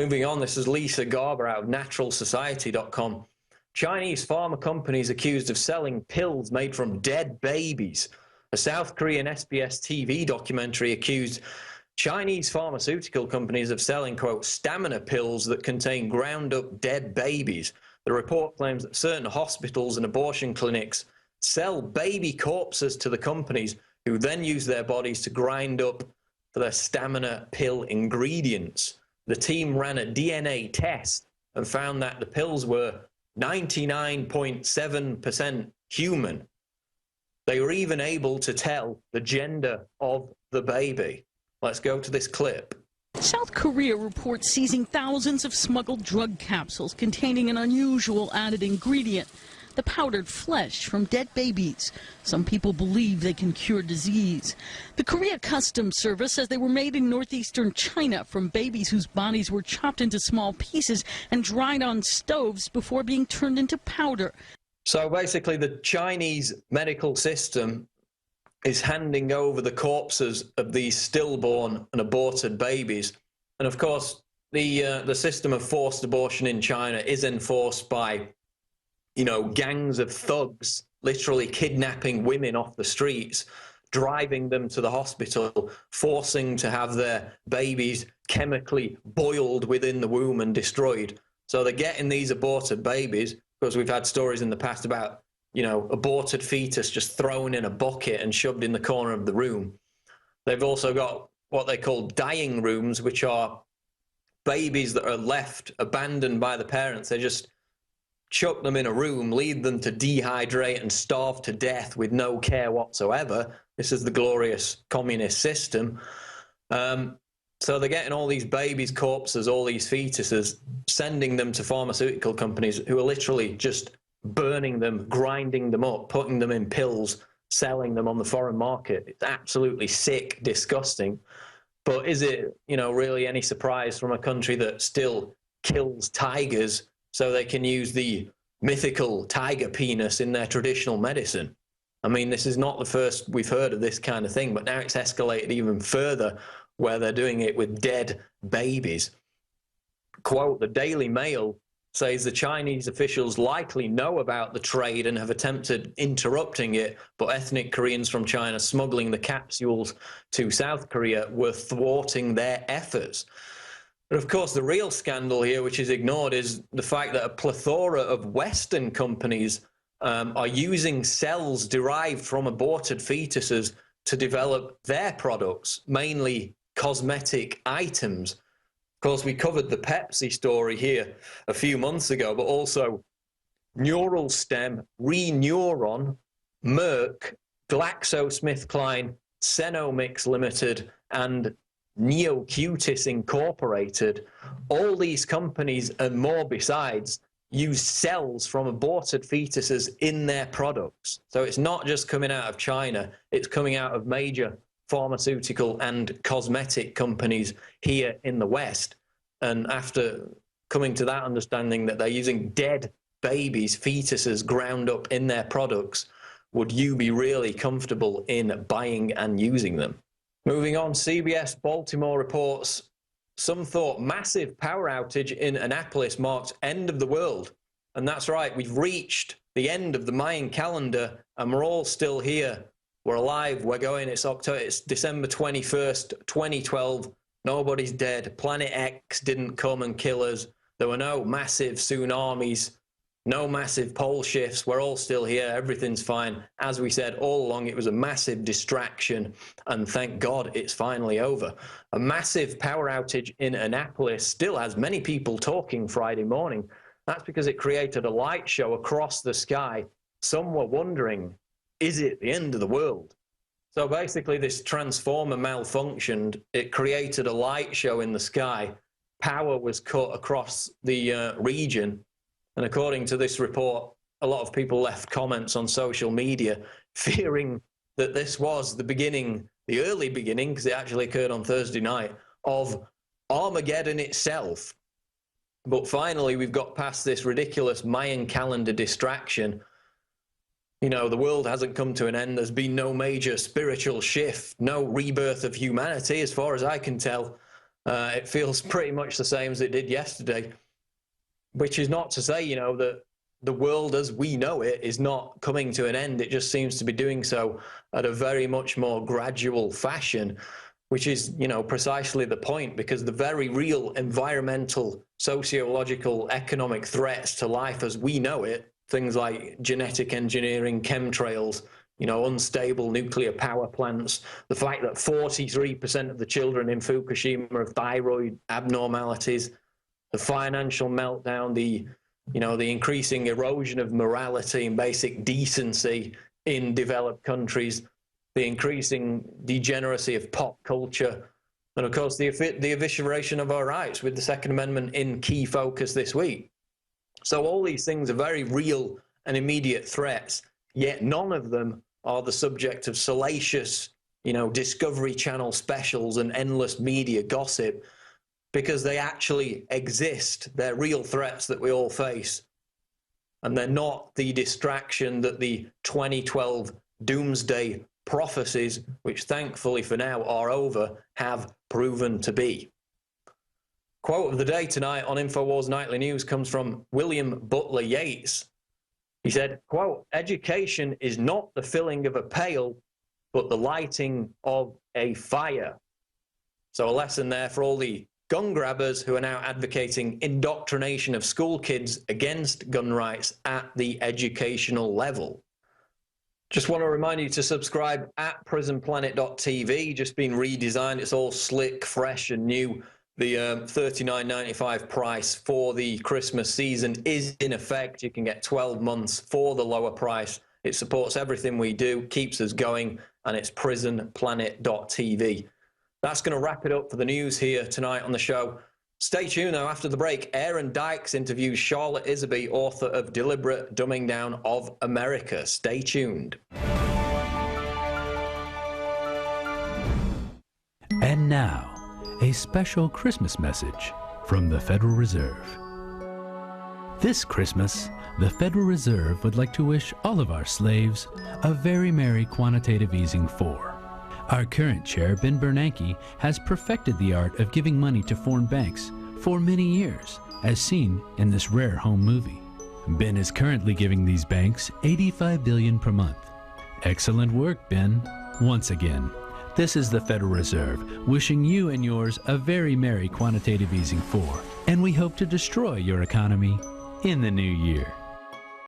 Moving on, this is Lisa Garber out of naturalsociety.com. Chinese pharma companies accused of selling pills made from dead babies. A South Korean SBS TV documentary accused Chinese pharmaceutical companies of selling, quote, stamina pills that contain ground-up dead babies. The report claims that certain hospitals and abortion clinics sell baby corpses to the companies, who then use their bodies to grind up for their stamina pill ingredients. The team ran a DNA test and found that the pills were 99.7% human. They were even able to tell the gender of the baby. Let's go to this clip. South Korea reports seizing thousands of smuggled drug capsules containing an unusual added ingredient, the powdered flesh from dead babies. Some people believe they can cure disease. The Korea Customs Service says they were made in northeastern China from babies whose bodies were chopped into small pieces and dried on stoves before being turned into powder. So basically the Chinese medical system is handing over the corpses of these stillborn and aborted babies. And of course, the system of forced abortion in China is enforced by, you know, gangs of thugs literally kidnapping women off the streets, driving them to the hospital, forcing to have their babies chemically boiled within the womb and destroyed. So they're getting these aborted babies, because we've had stories in the past about, you know, aborted fetus just thrown in a bucket and shoved in the corner of the room. They've also got what they call dying rooms, which are babies that are left abandoned by the parents. They just chuck them in a room, leave them to dehydrate and starve to death with no care whatsoever. This is the glorious communist system. So they're getting all these babies' corpses, all these fetuses, sending them to pharmaceutical companies who are literally just burning them, grinding them up, putting them in pills, selling them on the foreign market. It's absolutely sick, disgusting. But is it, you know, really any surprise from a country that still kills tigers so they can use the mythical tiger penis in their traditional medicine? I mean, this is not the first we've heard of this kind of thing, but now it's escalated even further, where they're doing it with dead babies. Quote, the Daily Mail says the Chinese officials likely know about the trade and have attempted interrupting it, but ethnic Koreans from China smuggling the capsules to South Korea were thwarting their efforts. But of course, the real scandal here, which is ignored, is the fact that a plethora of Western companies are using cells derived from aborted fetuses to develop their products, mainly cosmetic items. Of course, we covered the Pepsi story here a few months ago, but also Neuralstem, Reneuron, Merck, GlaxoSmithKline, Cenomix Limited, and Neocutis Incorporated. All these companies and more besides use cells from aborted fetuses in their products. So it's not just coming out of China, it's coming out of major pharmaceutical and cosmetic companies here in the West. And after coming to that understanding that they're using dead babies, fetuses ground up in their products, would you be really comfortable in buying and using them? Moving on, CBS Baltimore reports some thought massive power outage in Annapolis marks end of the world. And that's right, we've reached the end of the Mayan calendar and we're all still here. We're alive, we're going, it's December 21st, 2012. Nobody's dead. Planet X didn't come and kill us. There were no massive tsunamis, no massive pole shifts. We're all still here. Everything's fine. As we said all along, it was a massive distraction, and thank God it's finally over. A massive power outage in Annapolis still has many people talking Friday morning. That's because it created a light show across the sky. Some were wondering, is it the end of the world? So basically this transformer malfunctioned. It created a light show in the sky. Power was cut across the region. And according to this report, a lot of people left comments on social media fearing that this was the beginning, the early beginning, because it actually occurred on Thursday night, of Armageddon itself. But finally, we've got past this ridiculous Mayan calendar distraction. You know, the world hasn't come to an end. There's been no major spiritual shift, no rebirth of humanity, as far as I can tell. It feels pretty much the same as it did yesterday, which is not to say, that the world as we know it is not coming to an end. It just seems to be doing so at a very much more gradual fashion, which is, precisely the point, because the very real environmental, sociological, economic threats to life as we know it, things like genetic engineering, chemtrails, unstable nuclear power plants, the fact that 43% of the children in Fukushima have thyroid abnormalities, the financial meltdown, the increasing erosion of morality and basic decency in developed countries, the increasing degeneracy of pop culture, and of course the evisceration of our rights with the Second Amendment in key focus this week. So all these things are very real and immediate threats, yet none of them are the subject of salacious, Discovery Channel specials and endless media gossip, because they actually exist. They're real threats that we all face. And they're not the distraction that the 2012 doomsday prophecies, which thankfully for now are over, have proven to be. Quote of the day tonight on InfoWars Nightly News comes from William Butler Yeats. He said, quote, "Education is not the filling of a pail, but the lighting of a fire." So a lesson there for all the gun grabbers who are now advocating indoctrination of school kids against gun rights at the educational level. Just want to remind you to subscribe at prisonplanet.tv. Just been redesigned. It's all slick, fresh and new. The $39.95 price for the Christmas season is in effect. You can get 12 months for the lower price. It supports everything we do, keeps us going, and it's prisonplanet.tv. That's going to wrap it up for the news here tonight on the show. Stay tuned, though. After the break, Aaron Dykes interviews Charlotte Iserby, author of Deliberate Dumbing Down of America. Stay tuned. And now, a special Christmas message from the Federal Reserve. This Christmas, the Federal Reserve would like to wish all of our slaves a very merry quantitative easing 4. Our current chair, Ben Bernanke, has perfected the art of giving money to foreign banks for many years, as seen in this rare home movie. Ben is currently giving these banks $85 billion per month. Excellent work, Ben. Once again, this is the Federal Reserve wishing you and yours a very merry quantitative easing 4, and we hope to destroy your economy in the new year.